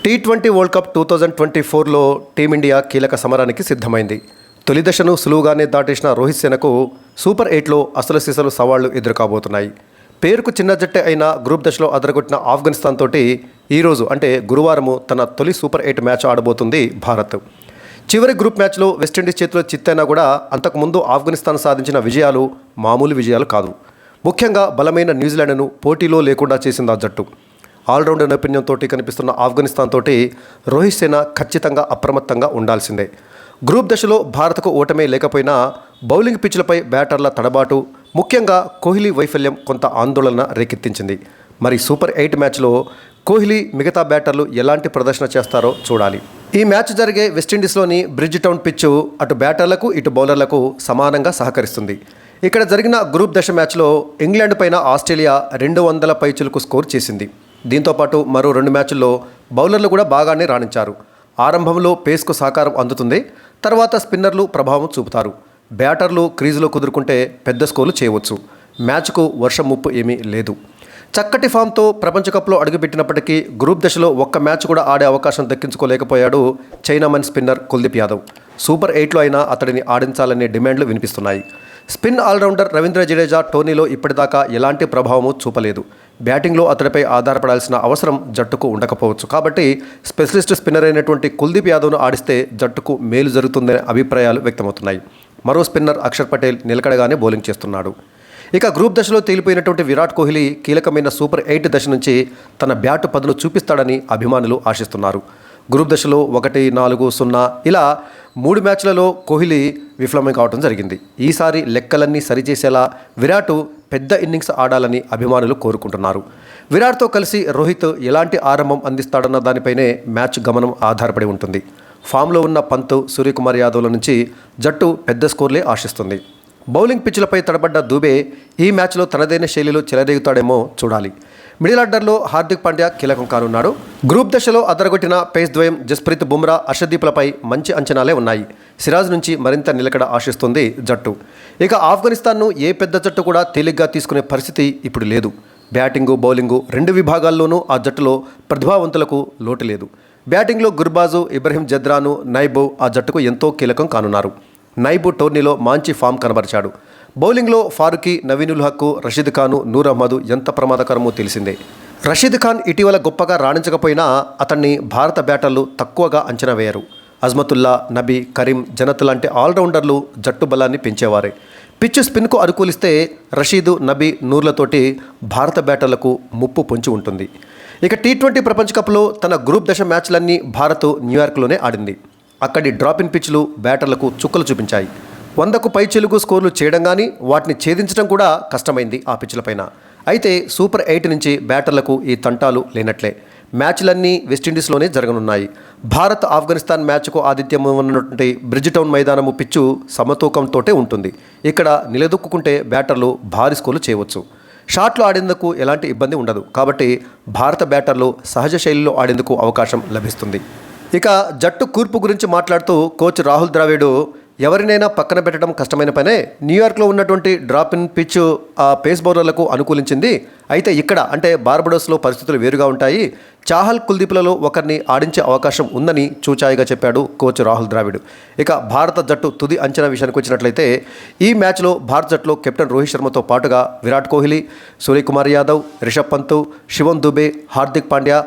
T20 world cup 2024లో team India కీలక సమరానికి సిద్ధమైంది. తొలి దశను సులువుగానే దాటేసిన రోహిత్ సేనకు సూపర్ 8లో అసలు సిసలు సవాళ్లు ఎదురుకాబోతున్నాయి. పేరుకు చిన్న జట్టే అయిన గ్రూప్ దశలో అదరగొట్టిన ఆఫ్ఘనిస్తాన్ తోటి ఈరోజు అంటే గురువారము తన తొలి సూపర్ 8 మ్యాచ్ ఆడబోతుంది భారత్. చివరి గ్రూప్ మ్యాచ్లో వెస్టిండీస్ చేతిలో చిత్తైనా కూడా అంతకుముందు ఆఫ్ఘనిస్తాన్ సాధించిన విజయాలు మామూలు విజయాలు కాదు. ముఖ్యంగా బలమైన న్యూజిలాండ్ను పోటీలో లేకుండా చేసింది ఆ జట్టు. ఆల్రౌండర్ నైపుణ్యంతో కనిపిస్తున్న ఆఫ్ఘనిస్తాన్ తోటి రోహిత్ సేన ఖచ్చితంగా అప్రమత్తంగా ఉండాల్సిందే. గ్రూప్ దశలో భారత్కు ఓటమే లేకపోయినా బౌలింగ్ పిచ్లపై బ్యాటర్ల తడబాటు, ముఖ్యంగా కోహ్లీ వైఫల్యం కొంత ఆందోళన రేకెత్తించింది. మరి సూపర్ 8 మ్యాచ్లో కోహ్లీ మిగతా బ్యాటర్లు ఎలాంటి ప్రదర్శన చేస్తారో చూడాలి. ఈ మ్యాచ్ జరిగే వెస్టిండీస్లోని బ్రిడ్జ్ టౌన్ పిచ్చు అటు బ్యాటర్లకు ఇటు బౌలర్లకు సమానంగా సహకరిస్తుంది. ఇక్కడ జరిగిన గ్రూప్ దశ మ్యాచ్లో ఇంగ్లాండ్ పైన ఆస్ట్రేలియా 200 పైచిలకు స్కోర్ చేసింది. దీంతోపాటు మరో 2 మ్యాచ్ల్లో బౌలర్లు కూడా బాగానే రాణించారు. ఆరంభంలో పేస్కు సహకారం అందుతుంది, తర్వాత స్పిన్నర్లు ప్రభావం చూపుతారు. బ్యాటర్లు క్రీజులో కుదురుకుంటే పెద్ద స్కోర్లు చేయవచ్చు. మ్యాచ్కు వర్షం ముప్పు ఏమీ లేదు. చక్కటి ఫామ్తో ప్రపంచ కప్లో అడుగుపెట్టినప్పటికీ గ్రూప్ దశలో ఒక్క మ్యాచ్ కూడా ఆడే అవకాశం దక్కించుకోలేకపోయాడు chinaman spinner Kuldeep Yadav. Super 8లో అయినా అతడిని ఆడించాలనే డిమాండ్లు వినిపిస్తున్నాయి. స్పిన్ ఆల్రౌండర్ రవీంద్ర జడేజా టోర్నీలో ఇప్పటిదాకా ఎలాంటి ప్రభావము చూపలేదు. బ్యాటింగ్లో అతడిపై ఆధారపడాల్సిన అవసరం జట్టుకు ఉండకపోవచ్చు. కాబట్టి స్పెషలిస్ట్ స్పిన్నర్ అయినటువంటి కుల్దీప్ యాదవ్ను ఆడిస్తే జట్టుకు మేలు జరుగుతుందనే అభిప్రాయాలు వ్యక్తమవుతున్నాయి. మరో స్పిన్నర్ అక్షర్ పటేల్ నిలకడగానే బౌలింగ్ చేస్తున్నాడు. ఇక గ్రూప్ దశలో తేలిపోయినటువంటి విరాట్ కోహ్లీ కీలకమైన సూపర్ 8 దశ నుంచి తన బ్యాటు పదును చూపిస్తాడని అభిమానులు ఆశిస్తున్నారు. గ్రూప్ దశలో 1, 4, 0 ఇలా 3 మ్యాచ్లలో కోహ్లీ విఫలమే కావడం జరిగింది. ఈసారి లెక్కలన్నీ సరిచేసేలా విరాట్ పెద్ద ఇన్నింగ్స్ ఆడాలని అభిమానులు కోరుకుంటున్నారు. విరాట్తో కలిసి రోహిత్ ఎలాంటి ఆరంభం అందిస్తాడన్న దానిపైనే మ్యాచ్ గమనం ఆధారపడి ఉంటుంది. ఫామ్లో ఉన్న పంత్, సూర్యకుమార్ యాదవ్ల నుంచి జట్టు పెద్ద స్కోర్లే ఆశిస్తుంది. బౌలింగ్ పిచ్లపై తడబడ్డ దూబే ఈ మ్యాచ్లో తనదైన శైలిలో చెలరేగుతాడేమో చూడాలి. మిడిల్ ఆర్డర్లో హార్దిక్ పాండ్యా కీలకం కానున్నాడు. గ్రూప్ దశలో అదరగొట్టిన పేస్ ద్వయం జస్ప్రీత్ బుమ్రా, హర్షదీప్లపై మంచి అంచనాలే ఉన్నాయి. సిరాజ్ నుంచి మరింత నిలకడ ఆశిస్తుంది జట్టు. ఇక ఆఫ్ఘనిస్తాన్ను ఏ పెద్ద జట్టు కూడా తేలిగ్గా తీసుకునే పరిస్థితి ఇప్పుడు లేదు. బ్యాటింగు, బౌలింగు 2 విభాగాల్లోనూ ఆ జట్టులో ప్రతిభావంతులకు లోటు లేదు. బ్యాటింగ్లో గుర్బాజు, ఇబ్రహీం జద్రాను, నైబు ఆ జట్టుకు ఎంతో కీలకం కానున్నారు. నైబు టోర్నీలో మంచి ఫామ్ కనబరిచాడు. బౌలింగ్లో ఫారూఖీ, నవీనుల్ హక్, రషీద్ ఖాన్, నూర్ అహ్మద్ ఎంత ప్రమాదకరమో తెలిసిందే. రషీద్ ఖాన్ ఇటీవల గొప్పగా రాణించకపోయినా అతన్ని భారత బ్యాటర్లు తక్కువగా అంచనా వేయరు. అజ్మతుల్లా, నబీ, కరీం, జనత్ లాంటి ఆల్రౌండర్లు జట్టు బలాన్ని పెంచేవారే. పిచ్ స్పిన్కు అనుకూలిస్తే రషీద్, నబీ, నూర్లతోటి భారత బ్యాటర్లకు ముప్పు పొంచి ఉంటుంది. ఇక టీ20 ప్రపంచ కప్లో తన గ్రూప్ దశ మ్యాచ్లన్నీ భారత్ న్యూయార్క్లోనే ఆడింది. అక్కడి డ్రాప్ ఇన్ పిచ్లు బ్యాటర్లకు చుక్కలు చూపించాయి. 100కు పైచిలుకు స్కోర్లు చేయడం కానీ వాటిని ఛేదించడం కూడా కష్టమైంది ఆ పిచ్లపైన. అయితే సూపర్ 8 నుంచి బ్యాటర్లకు ఈ తంటాలు లేనట్లే. మ్యాచ్లన్నీ వెస్టిండీస్లోనే జరగనున్నాయి. భారత్ ఆఫ్ఘనిస్తాన్ మ్యాచ్కు ఆతిథ్యం ఉన్నటువంటి బ్రిడ్జ్ టౌన్ మైదానము పిచ్చు సమతూకంతోటే ఉంటుంది. ఇక్కడ నిలదొక్కుంటే బ్యాటర్లు భారీ స్కోర్లు చేయవచ్చు. షాట్లు ఆడేందుకు ఎలాంటి ఇబ్బంది ఉండదు. కాబట్టి భారత బ్యాటర్లు సహజ శైలిలో ఆడేందుకు అవకాశం లభిస్తుంది. ఇక జట్టు కూర్పు గురించి మాట్లాడుతూ కోచ్ రాహుల్ ద్రావిడ్ ఎవరినైనా పక్కన పెట్టడం కష్టమైన పనే. న్యూయార్క్లో ఉన్నటువంటి డ్రాప్ ఇన్ పిచ్ ఆ పేస్ బౌలర్లకు అనుకూలించింది. అయితే ఇక్కడ అంటే బార్బడోస్లో పరిస్థితులు వేరుగా ఉంటాయి. చాహల్, కుల్దీప్లలో ఒకరిని ఆడించే అవకాశం ఉందని చూచాయిగా చెప్పాడు కోచ్ రాహుల్ ద్రావిడ్. ఇక భారత జట్టు తుది అంచనా విషయానికి వచ్చినట్లయితే ఈ మ్యాచ్లో భారత జట్టులో కెప్టెన్ రోహిత్ శర్మతో పాటుగా విరాట్ కోహ్లీ, సూర్యకుమార్ యాదవ్, రిషబ్ పంత్, శివం దుబే, హార్దిక్ పాండ్యా,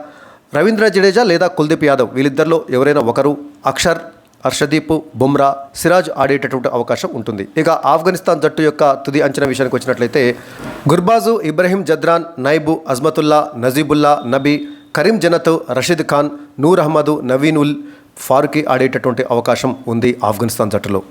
రవీంద్ర జడేజా లేదా కుల్దీప్ యాదవ్ వీళ్ళిద్దరిలో ఎవరైనా ఒకరు, అక్షర్, హర్షదీప్, బుమ్రా, సిరాజ్ ఆడేటటువంటి అవకాశం ఉంటుంది. ఇక ఆఫ్ఘనిస్తాన్ జట్టు యొక్క తుది అంచనా విషయానికి వచ్చినట్లయితే గుర్బాజు, ఇబ్రహీం జద్రాన్, నైబు, అజ్మతుల్లా, నజీబుల్లా, నబీ, కరీం, జనత్, రషీద్ ఖాన్, నూర్ అహ్మద్, నవీనుల్, ఫారూఖీ ఆడేటటువంటి అవకాశం ఉంది ఆఫ్ఘనిస్తాన్ జట్టులో.